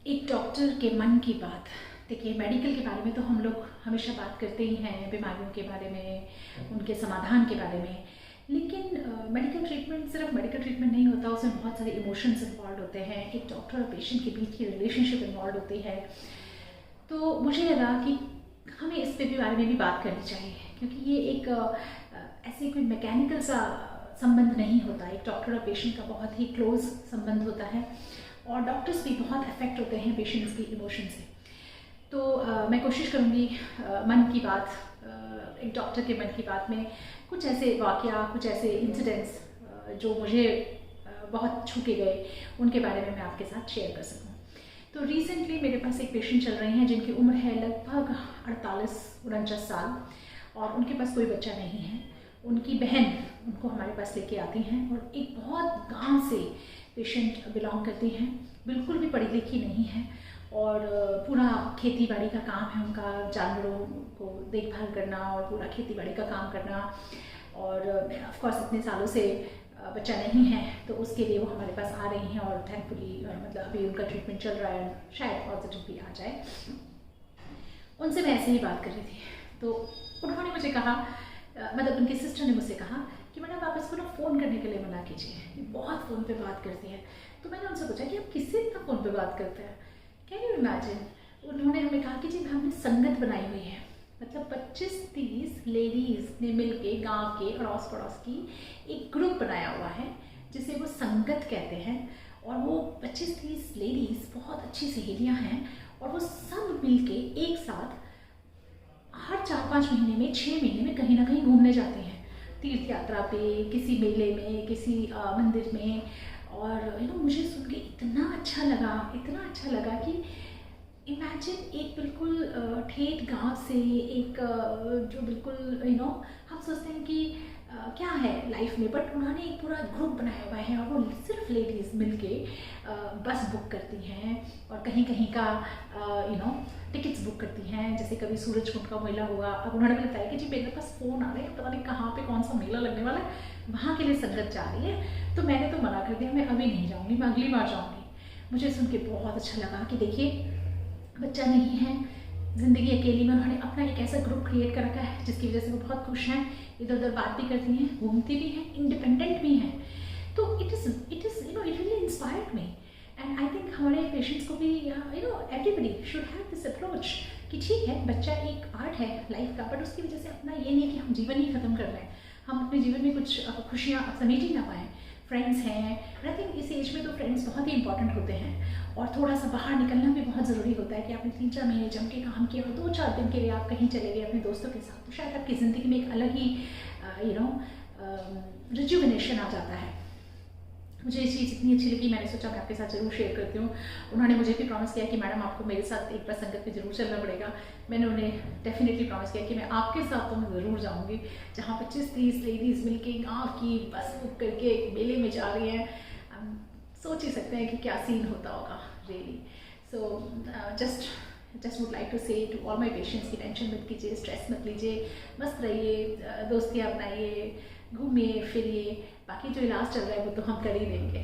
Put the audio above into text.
एक डॉक्टर के मन की बात। देखिए, मेडिकल के बारे में तो हम लोग हमेशा बात करते ही हैं, बीमारियों के बारे में, उनके समाधान के बारे में। लेकिन मेडिकल ट्रीटमेंट सिर्फ मेडिकल ट्रीटमेंट नहीं होता, उसमें बहुत सारे इमोशंस इन्वॉल्व होते हैं, एक डॉक्टर और पेशेंट के बीच की रिलेशनशिप इन्वॉल्व होती है। तो मुझे लगा कि हमें इस पे भी बारे में भी बात करनी चाहिए, क्योंकि ये एक ऐसे कोई मैकेनिकल सा संबंध नहीं होता। एक डॉक्टर और पेशेंट का बहुत ही क्लोज संबंध होता है, और डॉक्टर्स भी बहुत अफेक्ट होते हैं पेशेंट्स की इमोशन से। तो मैं कोशिश करूँगी मन की बात, एक डॉक्टर के मन की बात में कुछ ऐसे वाक़या, कुछ ऐसे इंसिडेंट्स जो मुझे बहुत छू के गए, उनके बारे में मैं आपके साथ शेयर कर सकूँ। तो रिसेंटली मेरे पास एक पेशेंट चल रहे हैं जिनकी उम्र है लगभग 48-49 साल, और उनके पास कोई बच्चा नहीं है। उनकी बहन उनको हमारे पास लेके आती हैं, और एक बहुत गांव से पेशेंट बिलोंग करती हैं, बिल्कुल भी पढ़ी लिखी नहीं है, और पूरा खेती बाड़ी का काम है उनका, जानवरों को देखभाल करना और पूरा खेती बाड़ी का काम करना। और ऑफ कोर्स इतने सालों से बच्चा नहीं है, तो उसके लिए वो हमारे पास आ रही हैं, और थैंकफुली मतलब अभी उनका ट्रीटमेंट चल रहा है, शायद पॉजिटिव भी आ जाए। उनसे मैं ऐसे ही बात कर रही थी, तो उन्होंने मुझे कहा, मतलब उनकी सिस्टर ने मुझसे कहा कि मैडम आप इसको ना फ़ोन करने के लिए मना कीजिए, बहुत फ़ोन पे बात करती है। तो मैंने उनसे पूछा कि आप किससे इतना फ़ोन पे बात करते हैं, कैन यू इमेजिन। उन्होंने हमें कहा कि जी हमने संगत बनाई हुई है, मतलब 25-30 लेडीज़ ने मिलके गांव के अड़ोस पड़ोस की एक ग्रुप बनाया हुआ है, जिसे वो संगत कहते हैं। और वो 25-30 लेडीज़ बहुत अच्छी सहेलियां हैं, और वो सब मिलके एक साथ हर 4-5 महीने में, 6 महीने में कहीं ना कहीं घूमने जाते हैं, तीर्थ यात्रा पे, किसी मेले में, किसी मंदिर में। और मुझे सुन के इतना अच्छा लगा, इतना अच्छा लगा कि इमेजिन एक बिल्कुल ठेठ गांव से एक जो बिल्कुल हम सोचते हैं कि क्या है लाइफ में, बट उन्होंने एक पूरा ग्रुप बनाया हुआ है, और वो सिर्फ लेडीज़ मिलके बस बुक करती हैं, और कहीं कहीं का टिकट्स बुक करती हैं। जैसे कभी सूरजकुंड का मेला हुआ, अब उन्होंने भी बताया कि जी मेरे पास फ़ोन आ रहे हैं, पता नहीं कहाँ पे कौन सा मेला लगने वाला है, वहाँ के लिए संगत जा रही है। तो मैंने तो मना कर दिया, मैं अभी नहीं जाऊँगी, मैं अगली बार जाऊँगी। मुझे सुन के बहुत अच्छा लगा कि देखिए, बच्चा नहीं है, ज़िंदगी अकेली में उन्होंने अपना एक ऐसा ग्रुप क्रिएट कर रखा है जिसकी वजह से वो बहुत खुश हैं, इधर उधर बात भी करती हैं, घूमती भी हैं, इंडिपेंडेंट भी हैं। तो it is it really inspired me, and I think हमारे पेशेंट्स को भी everybody should have this approach कि ठीक है, बच्चा एक पार्ट है लाइफ का, बट उसकी वजह से अपना ये नहीं कि हम जीवन ही ख़त्म कर रहे हैं, हम अपने जीवन में कुछ खुशियाँ समेट ही ना पाएँ। फ्रेंड्स हैं, आई थिंक इस एज में तो फ्रेंड्स बहुत ही इंपॉर्टेंट होते हैं, और थोड़ा सा बाहर निकलना भी बहुत ज़रूरी होता है कि आपने 3-4 महीने जम के काम किया, और 2-4 दिन के लिए आप कहीं चले गए अपने दोस्तों के साथ, तो शायद आपकी ज़िंदगी में एक अलग ही रिजुविनेशन आ जाता है। मुझे ये चीज़ इतनी अच्छी लगी, मैंने सोचा मैं आपके साथ ज़रूर शेयर करती हूँ। उन्होंने मुझे भी प्रॉमिस किया कि मैडम आपको मेरे साथ एक बार संगत में ज़रूर चलना पड़ेगा। मैंने उन्हें डेफिनेटली प्रॉमिस किया कि मैं आपके साथ तो मैं ज़रूर जाऊँगी, जहाँ 25-30 लेडीज़ मिलके गाँव की बस बुक करके मेले में जा रही हैं। सोच ही सकते हैं कि क्या सीन होता होगा really. So just would like to say to all my patients की टेंशन मत कीजिए, स्ट्रेस मत लीजिए, मस्त रहिए, दोस्तियाँ बनाइए, घूमिए फिरिए, बाकी जो इलाज चल रहा है वो तो हम कर ही देंगे।